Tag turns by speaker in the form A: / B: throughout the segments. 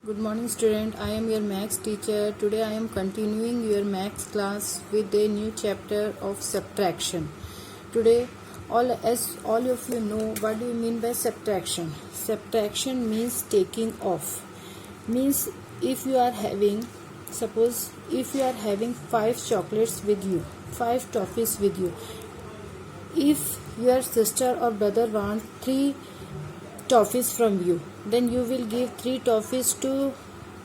A: Good morning student, I am your maths teacher. Today I am continuing your maths class with a new chapter of subtraction. Today as all of you know, what do you mean by subtraction? Subtraction means taking off. Means if you are having, suppose if you are having 5 chocolates with you, 5 toffees with you. If your sister or brother want 3 toffees from you, then you will give 3 toffees to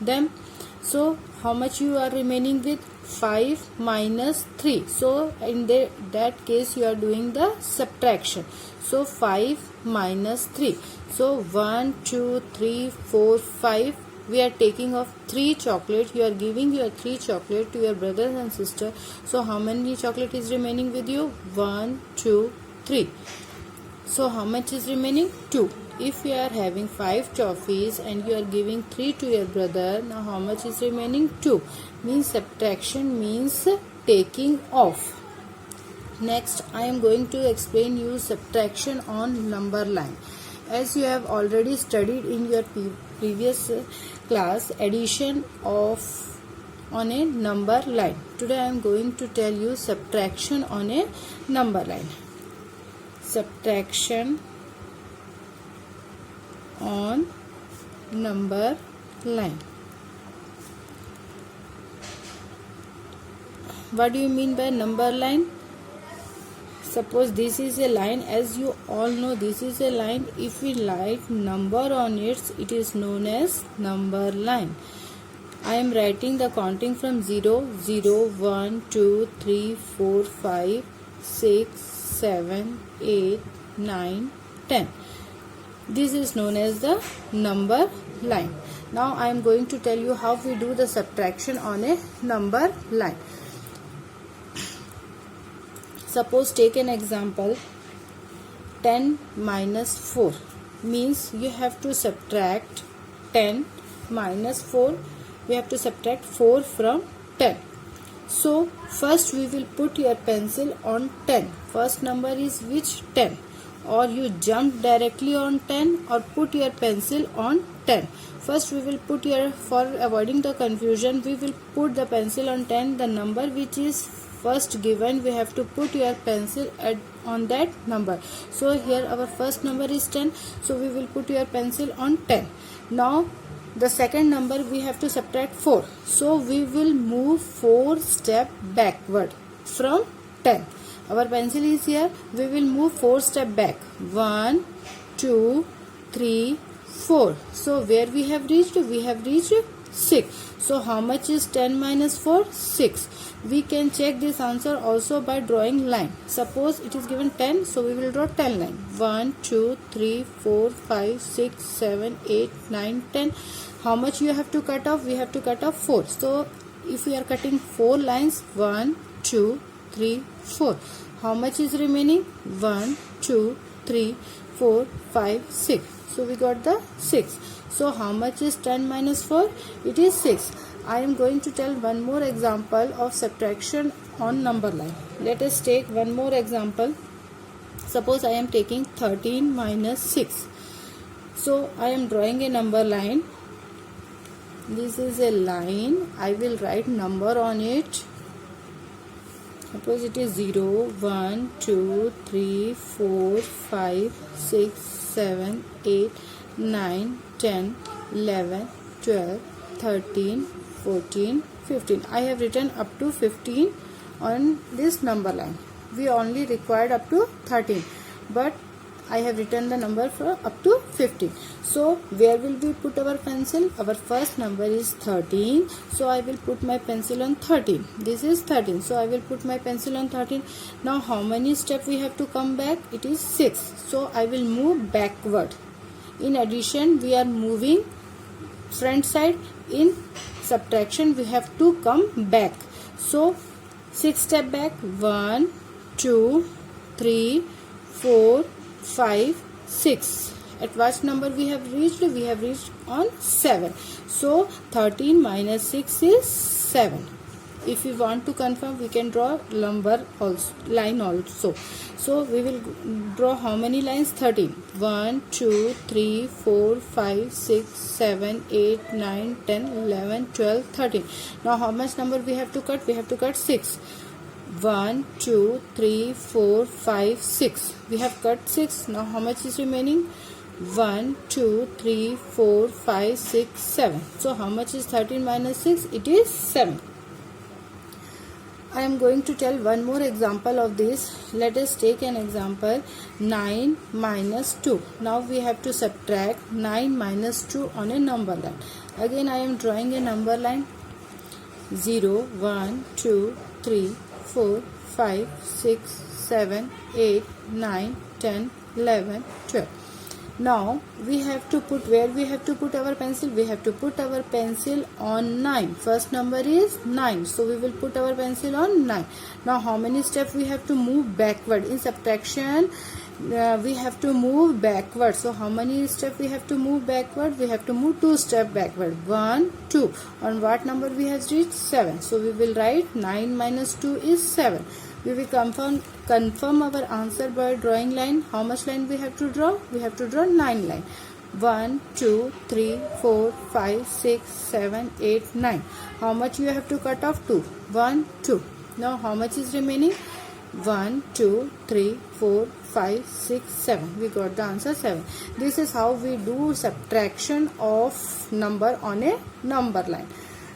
A: them. So how much you are remaining with? 5 minus 3. So in that case you are doing the subtraction. So 5 minus 3. So 1 2 3 4 5. We are taking off 3 chocolate. You are giving your 3 chocolate to your brothers and sister. So how many chocolate is remaining with you? 1 2 3. So how much is remaining? 2. If you are having 5 toffees and you are giving 3 to your brother, now how much is remaining? 2. Means subtraction means taking off. Next I am going to explain you subtraction on number line. As you have already studied in your previous class, addition on a number line. Today I am going to tell you subtraction on a number line. Subtraction on number line. What do you mean by number line? Suppose this is a line. As you all know, this is a line. If we write number on it, it is known as number line. I am writing the counting from 0, 0, 1, 2, 3, 4, 5, 6, 7, 8, 9, 10. This is known as the number line. Now I am going to tell you how we do the subtraction on a number line. Suppose take an example, 10 minus 4 means you have to subtract 10 minus 4. We have to subtract 4 from 10. So first we will put your pencil on 10. First number is which? 10. Or you jump directly on 10 or put your pencil on 10. First we will put for avoiding the confusion, we will put the pencil on 10. The number which is first given, we have to put your pencil on that number. So here our first number is 10. So we will put your pencil on 10. Now the second number we have to subtract 4. So we will move 4 steps backward from 10. Our pencil is here. We will move 4 steps back. 1, 2, 3, 4. So where we have reached? We have reached 6. So how much is 10 minus 4? 6. We can check this answer also by drawing line. Suppose it is given 10. So we will draw 10 line. 1, 2, 3, 4, 5, 6, 7, 8, 9, 10. How much you have to cut off? We have to cut off 4. So if we are cutting 4 lines, 1, 2, 3, 4. How much is remaining? 1, 2, 3, 4, 5, 6. So we got the 6. So how much is 10 minus 4? It is 6. I am going to tell one more example of subtraction on number line. Let us take one more example. Suppose I am taking 13 minus 6. So I am drawing a number line. This is a line. I will write number on it. Suppose it is 0, 1, 2, 3, 4, 5, 6, 7, 8, 9, 10, 11, 12, 13, 14, 15. I have written up to 15 on this number line. We only required up to 13. But I have written the number for up to 15. So where will we put our pencil? Our first number is 13. So I will put my pencil on 13. This is 13. So I will put my pencil on 13. Now how many steps we have to come back? It is 6. So I will move backward. In addition, we are moving front side. In subtraction, we have to come back. So 6 steps back. 1, 2, 3, 4, 5, 6. At what number we have reached? We have reached on 7. So 13 minus 6 is 7. If we want to confirm, we can draw line also. So we will draw how many lines? 13. 1, 2, 3, 4, 5, 6, 7, 8, 9, 10, 11, 12, 13. Now how much number we have to cut? We have to cut 6. 1, 2, 3, 4, 5, 6. We have cut 6. Now how much is remaining? 1, 2, 3, 4, 5, 6, 7. So how much is 13 minus 6? It is 7. I am going to tell one more example of this. Let us take an example. 9 minus 2. Now we have to subtract 9 minus 2 on a number line. Again I am drawing a number line. 0, 1, 2, 3, 4, 5, 6, 7, 8, 9, 10, 11, 12. Now we have to put, where we have to put our pencil? We have to put our pencil on 9. First number is 9. So we will put our pencil on 9. Now how many steps we have to move backward? In subtraction we have to move backward. So how many steps we have to move backward? We have to move 2 steps backward. 1, 2. On what number we have reached? 7. So we will write 9 minus 2 is 7. We will confirm our answer by drawing line. How much line we have to draw? We have to draw 9 line. 1, 2, 3, 4, 5, 6, 7, 8, 9. How much you have to cut off? 2. 1, 2. Now how much is remaining? 1, 2, 3, 4, 5, 6, 7. We got the answer 7. This is how we do subtraction of number on a number line.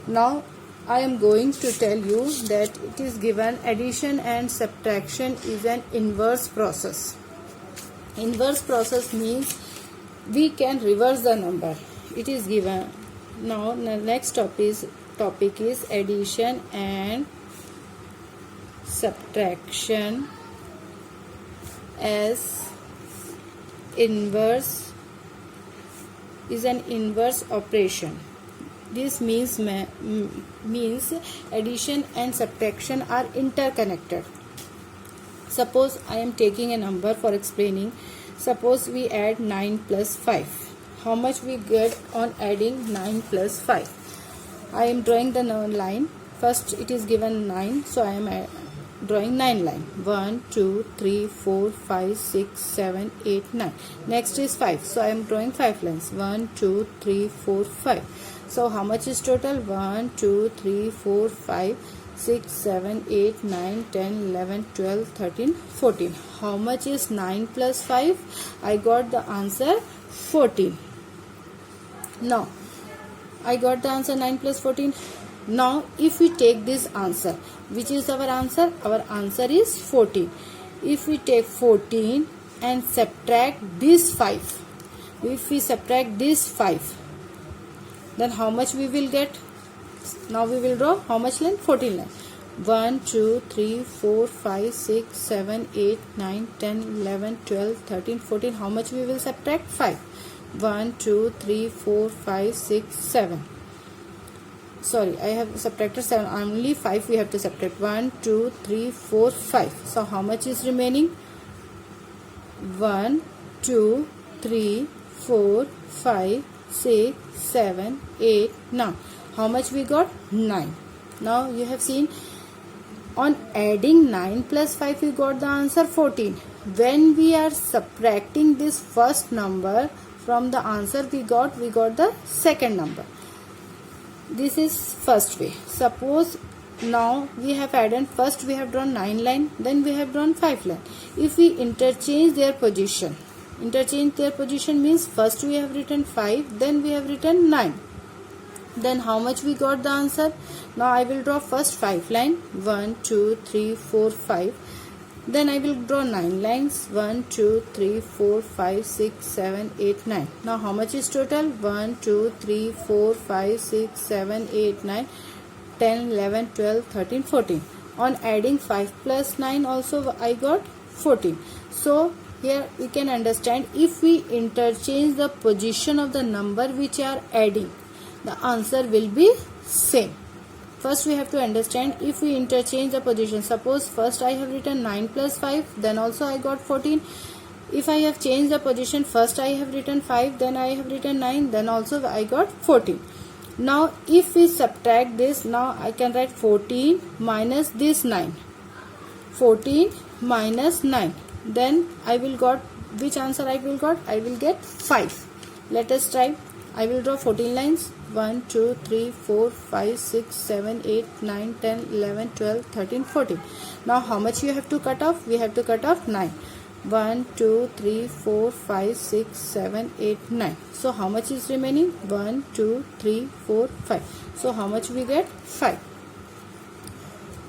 A: Now I am going to tell you that it is given addition and subtraction is an inverse process. Inverse process means we can reverse the number. It is given. Now the next topic is addition and subtraction as inverse is an inverse operation. This means addition and subtraction are interconnected. Suppose I am taking a number for explaining. Suppose we add 9 plus 5. How much we get on adding 9 plus 5? I am drawing the line. First it is given 9. So I am drawing 9 line. 1, 2, 3, 4, 5, 6, 7, 8, 9. Next is 5. So I am drawing 5 lines. 1, 2, 3, 4, 5. So how much is total? 1, 2, 3, 4, 5, 6, 7, 8, 9, 10, 11, 12, 13, 14. How much is 9 plus 5? I got the answer 14. Now I got the answer 9 plus 14. Now if we take this answer, which is our answer? Our answer is 14. If we take 14 and subtract this 5, if we subtract this 5, then how much we will get? Now we will draw how much line? 14 line. 1, 2, 3, 4, 5, 6, 7, 8, 9, 10, 11, 12, 13, 14. How much we will subtract? 5. 1, 2, 3, 4, 5, 6, 7. Sorry, I have subtracted 7. Only 5 we have to subtract. 1, 2, 3, 4, 5. So how much is remaining? 1, 2, 3, 4, 5, 6, 7, 8. Now how much we got? 9. Now you have seen, on adding 9 plus 5 we got the answer 14. When we are subtracting this first number from the answer we got the second number. This is first way. Suppose now we have added, first we have drawn 9 line, then we have drawn 5 line. If we interchange their position means first we have written 5, then we have written 9. Then how much we got the answer? Now I will draw first 5 line. 1, 2, 3, 4, 5. Then I will draw 9 lines. 1, 2, 3, 4, 5, 6, 7, 8, 9. Now how much is total? 1, 2, 3, 4, 5, 6, 7, 8, 9, 10, 11, 12, 13, 14. On adding 5 plus 9 also I got 14. So here we can understand, if we interchange the position of the number which are adding, the answer will be same. First we have to understand, if we interchange the position, suppose first I have written 9 plus 5, then also I got 14. If I have changed the position, first I have written 5, then I have written 9, then also I got 14. Now if we subtract this, now I can write 14 minus this 9. 14 minus 9. Then I will got, which answer I will got? I will get 5. Let us try. I will draw 14 lines. 1, 2, 3, 4, 5, 6, 7, 8, 9, 10, 11, 12, 13, 14. Now how much you have to cut off? We have to cut off 9. 1, 2, 3, 4, 5, 6, 7, 8, 9. So how much is remaining? 1, 2, 3, 4, 5. So how much we get? 5.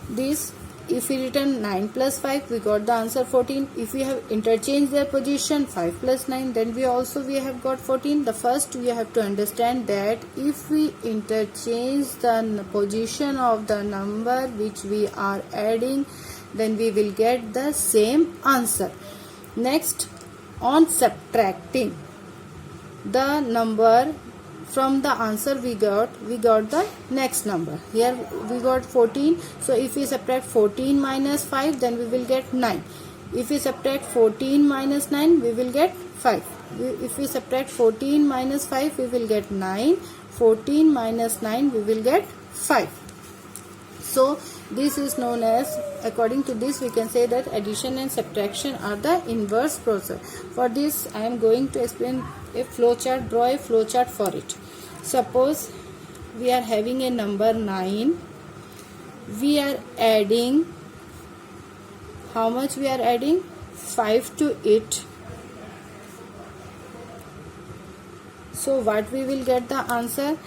A: This, if we return 9 plus 5, we got the answer 14. If we have interchanged their position 5 plus 9, then we have got 14. The first we have to understand that if we interchange the position of the number which we are adding, then we will get the same answer. Next, on subtracting the number from the answer we got the next number. Here we got 14. So if we subtract 14 minus 5, then we will get 9. If we subtract 14 minus 9, we will get 5. If we subtract 14 minus 5, we will get 9. 14 minus 9, we will get 5. So this is known as, according to this, we can say that addition and subtraction are the inverse process. For this, I am going to explain a flowchart, draw a flowchart for it. Suppose we are having a number 9. We are adding, how much we are adding? 5 to it. So what we will get the answer?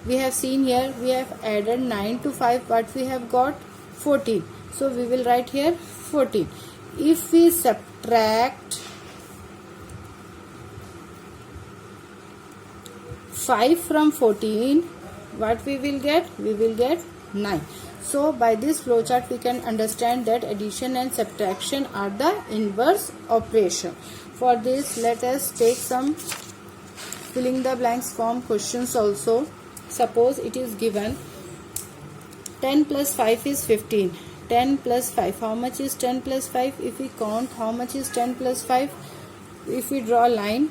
A: We have seen here, we have added 9 to 5, but we have got 14. So we will write here 14. If we subtract 5 from 14, what we will get? We will get 9. So by this flowchart we can understand that addition and subtraction are the inverse operation. For this, let us take some filling the blanks form questions also. Suppose it is given 10 plus 5 is 15. 10 plus 5. How much is 10 plus 5? If we count, how much is 10 plus 5? If we draw a line,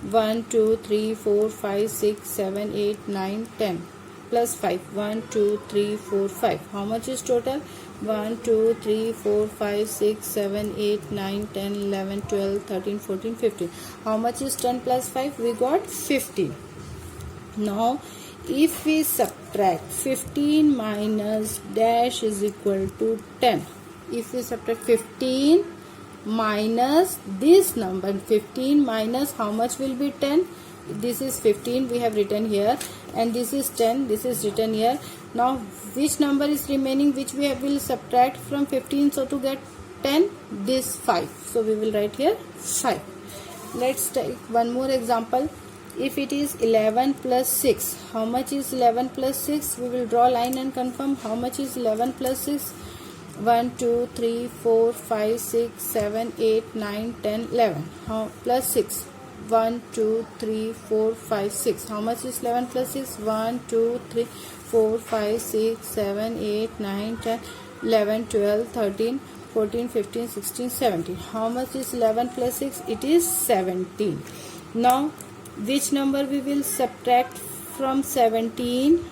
A: 1, 2, 3, 4, 5, 6, 7, 8, 9, 10. Plus 5. 1, 2, 3, 4, 5. How much is total? 1, 2, 3, 4, 5, 6, 7, 8, 9, 10, 11, 12, 13, 14, 15. How much is 10 plus 5? We got 15. Now, if we subtract 15 minus dash is equal to 10. If we subtract 15 minus this number, 15 minus how much will be 10? This is 15 we have written here, and this is 10, this is written here. Now which number is remaining which we will subtract from 15? So to get 10, this 5. So we will write here 5. Let's take one more example. If it is 11 plus 6, how much is 11 plus 6? We will draw a line and confirm how much is 11 plus 6. 1, 2, 3, 4, 5, 6, 7, 8, 9, 10, 11. How plus 6? 1, 2, 3, 4, 5, 6. How much is 11 plus 6? 1, 2, 3, 4, 5, 6, 7, 8, 9, 10, 11, 12, 13, 14, 15, 16, 17. How much is 11 plus 6? It is 17. Now, which number we will subtract from 17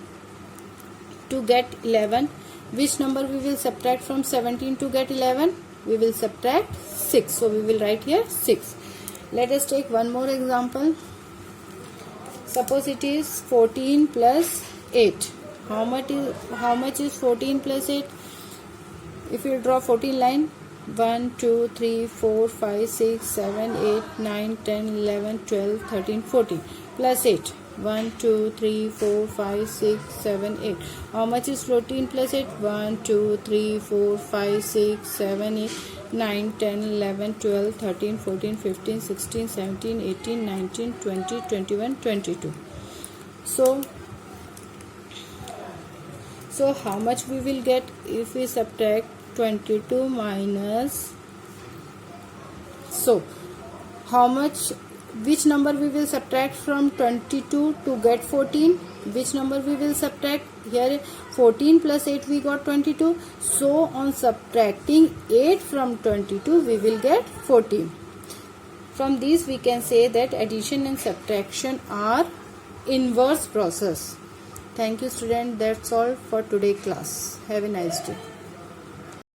A: to get 11? Which number we will subtract from 17 to get 11? We will subtract 6. So we will write here 6. Let us take one more example. Suppose it is 14 plus 8. How much is 14 plus 8? If you draw 14 line, 1, 2, 3, 4, 5, 6, 7, 8, 9, 10, 11, 12, 13, 14. Plus 8. 1, 2, 3, 4, 5, 6, 7, 8. How much is 14 plus 8? 1, 2, 3, 4, 5, 6, 7, 8, 9, 10, 11, 12, 13, 14, 15, 16, 17, 18, 19, 20, 21, 22. So how much we will get if we subtract 22 minus, so how much, which number we will subtract from 22 to get 14? Which number we will subtract? Here 14 plus 8 we got 22. So on subtracting 8 from 22 we will get 14. From this we can say that addition and subtraction are inverse process. Thank you student. That's all for today class. Have a nice day.